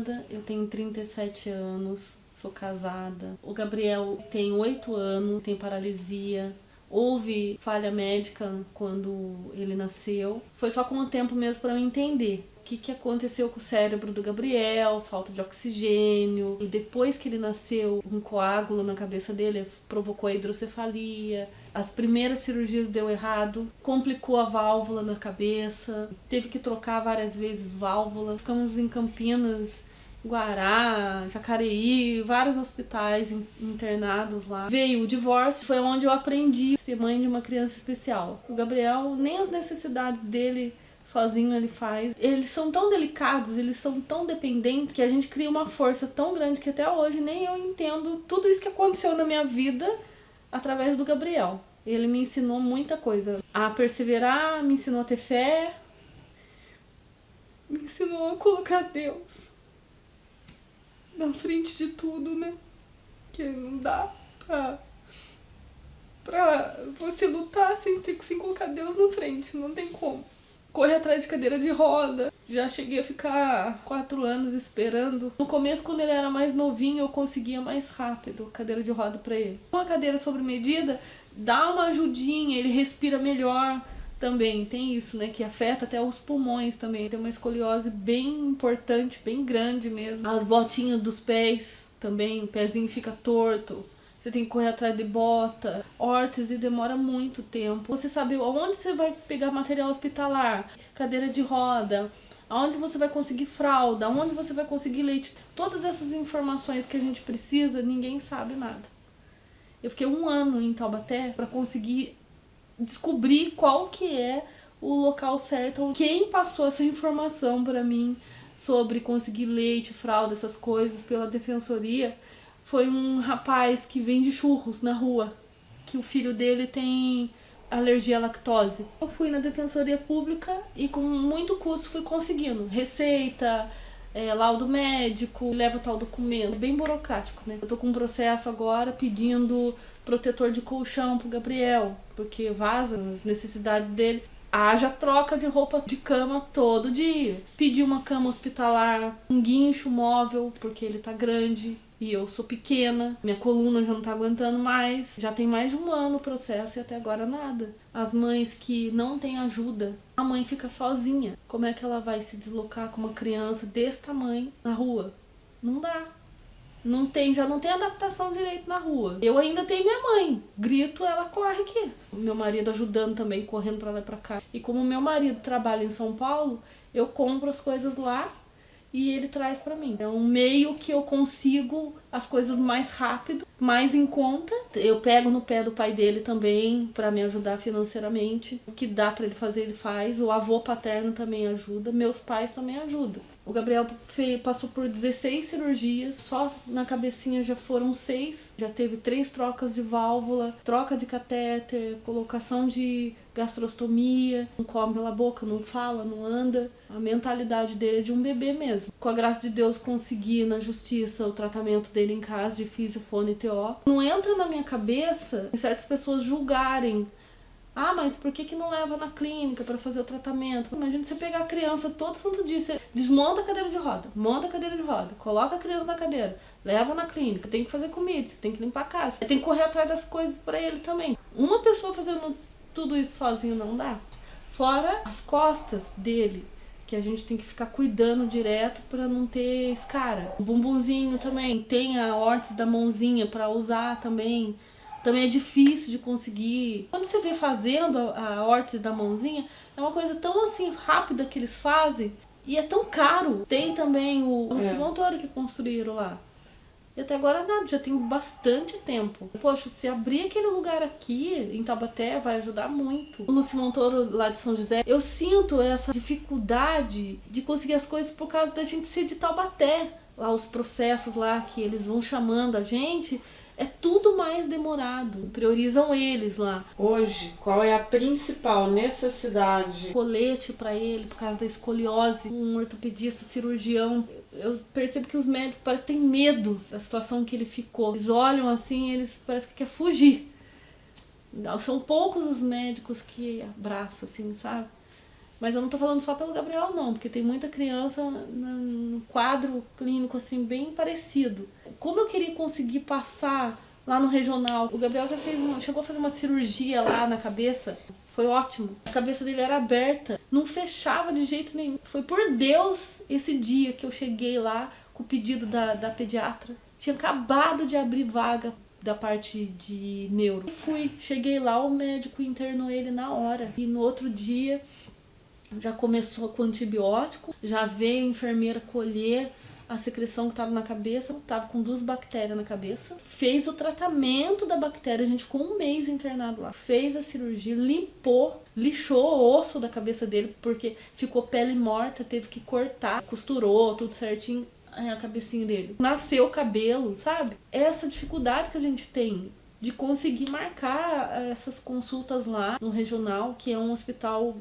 Fernanda, eu tenho 37 anos, sou casada. O Gabriel tem 8 anos, tem paralisia. Houve falha médica quando ele nasceu. Foi só com o tempo mesmo para eu entender o que aconteceu com o cérebro do Gabriel, falta de oxigênio. E depois que ele nasceu, um coágulo na cabeça dele provocou a hidrocefalia. As primeiras cirurgias deu errado, complicou a válvula na cabeça, teve que trocar várias vezes válvula. Ficamos em Campinas, Guará, Jacareí, vários hospitais internados lá. Veio o divórcio, foi onde eu aprendi a ser mãe de uma criança especial. O Gabriel, nem as necessidades dele sozinho ele faz. Eles são tão delicados, eles são tão dependentes, que a gente cria uma força tão grande que até hoje nem eu entendo tudo isso que aconteceu na minha vida através do Gabriel. Ele me ensinou muita coisa. A perseverar, me ensinou a ter fé, me ensinou a colocar Deus na frente de tudo, né? Que não dá pra você lutar sem colocar Deus na frente, não tem como. Correr atrás de cadeira de roda, já cheguei a ficar 4 anos esperando. No começo, quando ele era mais novinho, eu conseguia mais rápido cadeira de roda pra ele. Uma cadeira sobre medida dá uma ajudinha, ele respira melhor. Também tem isso, né, que afeta até os pulmões também. Tem uma escoliose bem importante, bem grande mesmo. As botinhas dos pés também, o pezinho fica torto. Você tem que correr atrás de bota. Órtese demora muito tempo. Você sabe onde você vai pegar material hospitalar, cadeira de roda, aonde você vai conseguir fralda, aonde você vai conseguir leite. Todas essas informações que a gente precisa, ninguém sabe nada. Eu fiquei 1 ano em Taubaté para conseguir descobrir qual que é o local certo, quem passou essa informação para mim sobre conseguir leite, fralda, essas coisas pela defensoria. Foi um rapaz que vende churros na rua, que o filho dele tem alergia à lactose. Eu fui na defensoria pública e com muito custo fui conseguindo receita, laudo médico, leva tal documento, bem burocrático, né? Eu tô com um processo agora pedindo protetor de colchão pro Gabriel, porque vaza as necessidades dele. Haja troca de roupa de cama todo dia. Pedi uma cama hospitalar, um guincho móvel, porque ele tá grande e eu sou pequena, minha coluna já não tá aguentando mais. Já tem mais de 1 ano o processo e até agora nada. As mães que não têm ajuda, a mãe fica sozinha. Como é que ela vai se deslocar com uma criança desse tamanho na rua? Não dá. Já não tem adaptação direito na rua. Eu ainda tenho minha mãe. Grito, ela corre aqui. O meu marido ajudando também, correndo pra lá e pra cá. E como meu marido trabalha em São Paulo, eu compro as coisas lá e ele traz pra mim. É um meio que eu consigo as coisas mais rápido, mais em conta. Eu pego no pé do pai dele também pra me ajudar financeiramente. O que dá pra ele fazer, ele faz. O avô paterno também ajuda. Meus pais também ajudam. O Gabriel passou por 16 cirurgias, só na cabecinha já foram 6. Já teve 3 trocas de válvula, troca de catéter, colocação de gastrostomia, não come pela boca, não fala, não anda. A mentalidade dele é de um bebê mesmo. Com a graça de Deus consegui na justiça o tratamento dele em casa de físio, fono e TO. Não entra na minha cabeça certas pessoas julgarem. Ah, mas por que não leva na clínica para fazer o tratamento? Imagina você pegar a criança todo santo dia, você desmonta a cadeira de roda, monta a cadeira de roda, coloca a criança na cadeira, leva na clínica, tem que fazer comida, você tem que limpar a casa, você tem que correr atrás das coisas para ele também. Uma pessoa fazendo tudo isso sozinho não dá. Fora as costas dele, que a gente tem que ficar cuidando direto para não ter escara. O bumbumzinho também, tem a órtese da mãozinha para usar também. Também é difícil de conseguir. Quando você vê fazendo a órtese da mãozinha, é uma coisa tão assim rápida que eles fazem e é tão caro. Tem também o Montoro que construíram lá. E até agora nada, já tem bastante tempo. Poxa, se abrir aquele lugar aqui em Taubaté vai ajudar muito. O Lúcio Montoro lá de São José, eu sinto essa dificuldade de conseguir as coisas por causa da gente ser de Taubaté. Lá os processos lá que eles vão chamando a gente, é tudo mais demorado. Priorizam eles lá. Hoje, qual é a principal necessidade? Colete pra ele por causa da escoliose. Um ortopedista, cirurgião. Eu percebo que os médicos parecem que têm medo da situação que ele ficou. Eles olham assim, eles parecem que querem fugir. São poucos os médicos que abraçam, assim, sabe? Mas eu não tô falando só pelo Gabriel, não, porque tem muita criança no quadro clínico, assim, bem parecido. Como eu queria conseguir passar lá no regional, o Gabriel já chegou a fazer uma cirurgia lá na cabeça, foi ótimo. A cabeça dele era aberta, não fechava de jeito nenhum. Foi por Deus esse dia que eu cheguei lá com o pedido da pediatra. Tinha acabado de abrir vaga da parte de neuro. Cheguei lá, o médico internou ele na hora. E no outro dia já começou com antibiótico, já veio a enfermeira colher a secreção que estava na cabeça, estava com 2 bactérias na cabeça, fez o tratamento da bactéria, a gente ficou 1 mês internado lá, fez a cirurgia, lixou o osso da cabeça dele, porque ficou pele morta, teve que cortar, costurou tudo certinho a cabecinha dele. Nasceu o cabelo, sabe? Essa dificuldade que a gente tem de conseguir marcar essas consultas lá no regional, que é um hospital,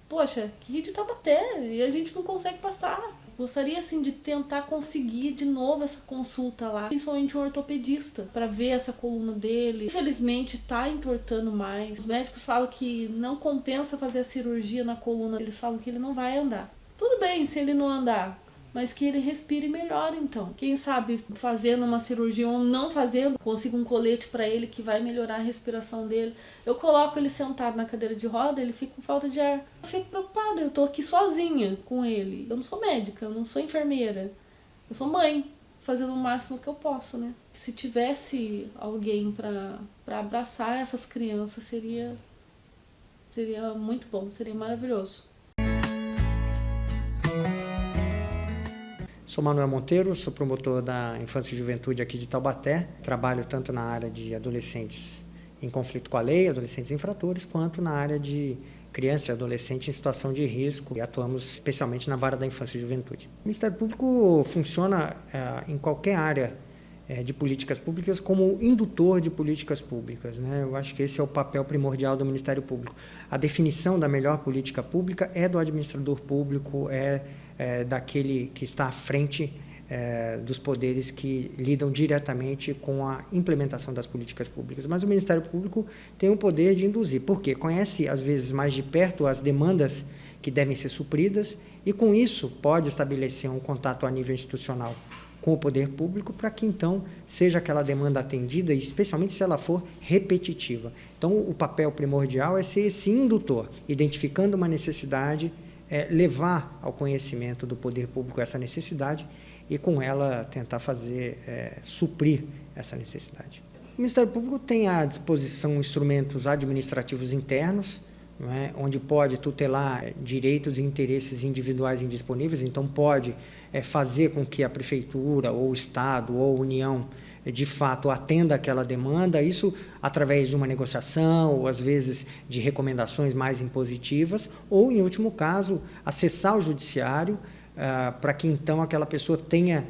poxa, aqui de Taubaté, e a gente não consegue passar. Gostaria, assim, de tentar conseguir de novo essa consulta lá, principalmente um ortopedista, para ver essa coluna dele. Infelizmente, tá entortando mais. Os médicos falam que não compensa fazer a cirurgia na coluna. Eles falam que ele não vai andar. Tudo bem se ele não andar, mas que ele respire melhor, então. Quem sabe fazendo uma cirurgia ou não fazendo, consigo um colete para ele que vai melhorar a respiração dele. Eu coloco ele sentado na cadeira de roda, ele fica com falta de ar. Eu fico preocupada, eu tô aqui sozinha com ele. Eu não sou médica, eu não sou enfermeira. Eu sou mãe, fazendo o máximo que eu posso, né? Se tivesse alguém para abraçar essas crianças, seria muito bom, seria maravilhoso. Sou Manuel Monteiro, sou promotor da Infância e Juventude aqui de Taubaté. Trabalho tanto na área de adolescentes em conflito com a lei, adolescentes infratores, quanto na área de criança e adolescente em situação de risco. E atuamos especialmente na vara da Infância e Juventude. O Ministério Público funciona em qualquer área de políticas públicas como indutor de políticas públicas, né? Eu acho que esse é o papel primordial do Ministério Público. A definição da melhor política pública é do administrador público, daquele que está à frente dos poderes que lidam diretamente com a implementação das políticas públicas. Mas o Ministério Público tem o poder de induzir, porque conhece, às vezes, mais de perto as demandas que devem ser supridas e, com isso, pode estabelecer um contato a nível institucional com o poder público para que, então, seja aquela demanda atendida, especialmente se ela for repetitiva. Então, o papel primordial é ser esse indutor, identificando uma necessidade, levar ao conhecimento do poder público essa necessidade e, com ela, tentar suprir essa necessidade. O Ministério Público tem à disposição instrumentos administrativos internos, não é? Onde pode tutelar direitos e interesses individuais indisponíveis, então pode fazer com que a Prefeitura, ou o Estado, ou a União, de fato, atenda aquela demanda, isso através de uma negociação, ou às vezes de recomendações mais impositivas, ou, em último caso, acessar o judiciário para que, então, aquela pessoa tenha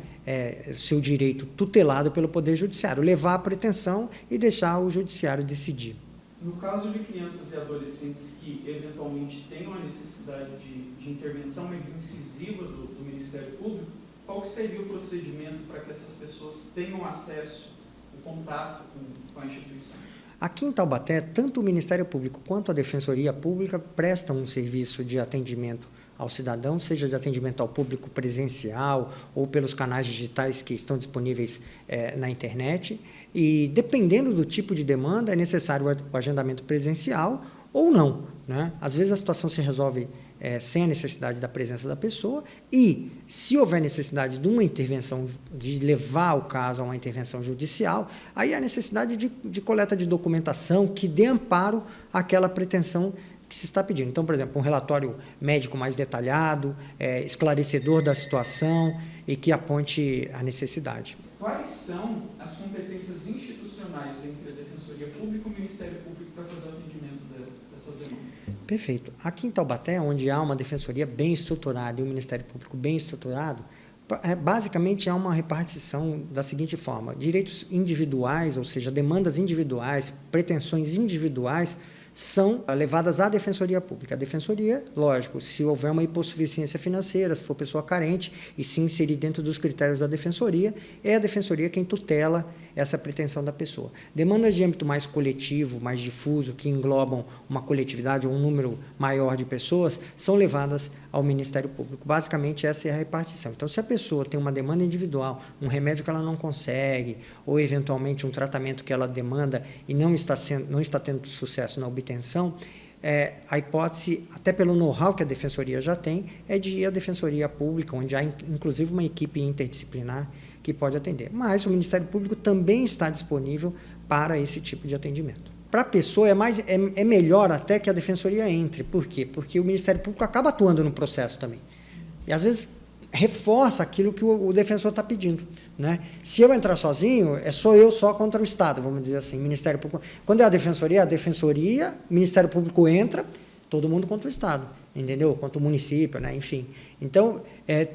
seu direito tutelado pelo Poder Judiciário, levar a pretensão e deixar o judiciário decidir. No caso de crianças e adolescentes que eventualmente tenham a necessidade de intervenção mais incisiva do Ministério Público, qual seria o procedimento para que essas pessoas tenham acesso, o contato com a instituição? Aqui em Taubaté, tanto o Ministério Público quanto a Defensoria Pública prestam um serviço de atendimento ao cidadão, seja de atendimento ao público presencial ou pelos canais digitais que estão disponíveis na internet. E, dependendo do tipo de demanda, é necessário o agendamento presencial ou não, né? Às vezes a situação se resolve sem a necessidade da presença da pessoa e, se houver necessidade de uma intervenção, de levar o caso a uma intervenção judicial, aí há necessidade de coleta de documentação que dê amparo àquela pretensão que se está pedindo. Então, por exemplo, um relatório médico mais detalhado, esclarecedor da situação e que aponte a necessidade. Quais são as competências institucionais entre a Defensoria Pública e o Ministério Público para fazer o atendimento dessas demandas? Perfeito. Aqui em Taubaté, onde há uma defensoria bem estruturada e um Ministério Público bem estruturado, basicamente há uma repartição da seguinte forma: direitos individuais, ou seja, demandas individuais, pretensões individuais, são levadas à Defensoria Pública. A Defensoria, lógico, se houver uma hipossuficiência financeira, se for pessoa carente e se inserir dentro dos critérios da Defensoria, é a Defensoria quem tutela essa pretensão da pessoa. Demandas de âmbito mais coletivo, mais difuso, que englobam uma coletividade ou um número maior de pessoas, são levadas ao Ministério Público. Basicamente, essa é a repartição. Então, se a pessoa tem uma demanda individual, um remédio que ela não consegue, ou eventualmente um tratamento que ela demanda e não está tendo sucesso na obtenção, a hipótese, até pelo know-how que a Defensoria já tem, é de ir à Defensoria Pública, onde há inclusive uma equipe interdisciplinar que pode atender. Mas o Ministério Público também está disponível para esse tipo de atendimento. Para a pessoa é melhor até que a Defensoria entre. Por quê? Porque o Ministério Público acaba atuando no processo também. E às vezes reforça aquilo que o defensor está pedindo, né? Se eu entrar sozinho, sou eu só contra o Estado, vamos dizer assim. Ministério Público, quando é a Defensoria, o Ministério Público entra, todo mundo contra o Estado, entendeu? Contra o município, né? Enfim. Então,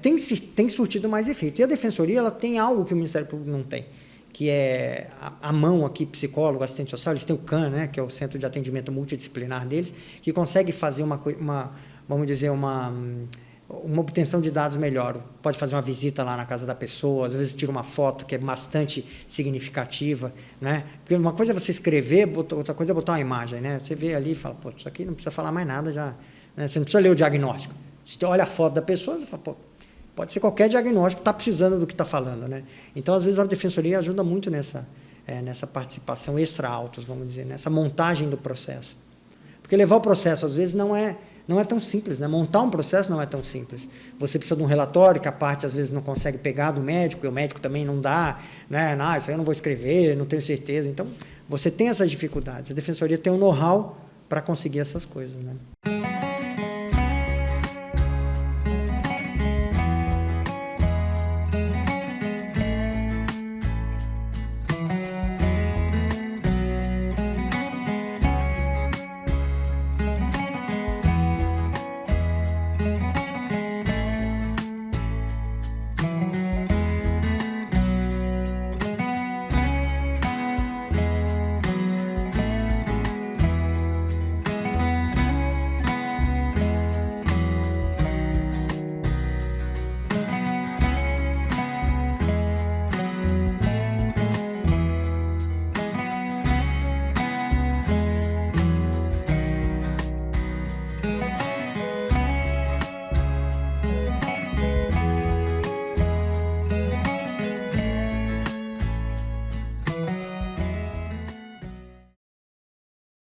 tem surtido mais efeito. E a Defensoria, ela tem algo que o Ministério Público não tem, que é a mão aqui, psicólogo, assistente social, eles têm o CAN, né, que é o Centro de Atendimento Multidisciplinar deles, que consegue fazer vamos dizer, uma obtenção de dados melhor. Pode fazer uma visita lá na casa da pessoa, às vezes tira uma foto que é bastante significativa, né? Porque uma coisa é você escrever, outra coisa é botar uma imagem, né? Você vê ali e fala, pô, isso aqui não precisa falar mais nada já, né? Você não precisa ler o diagnóstico. Se você olha a foto da pessoa, você fala, pô, pode ser qualquer diagnóstico, está precisando do que está falando, né? Então, às vezes, a Defensoria ajuda muito nessa participação extra-autos, vamos dizer, nessa montagem do processo. Porque levar o processo, às vezes, não é tão simples, né? Montar um processo não é tão simples. Você precisa de um relatório que a parte, às vezes, não consegue pegar do médico, e o médico também não dá, né? Não, isso aí eu não vou escrever, não tenho certeza. Então, você tem essas dificuldades. A Defensoria tem um know-how para conseguir essas coisas, né?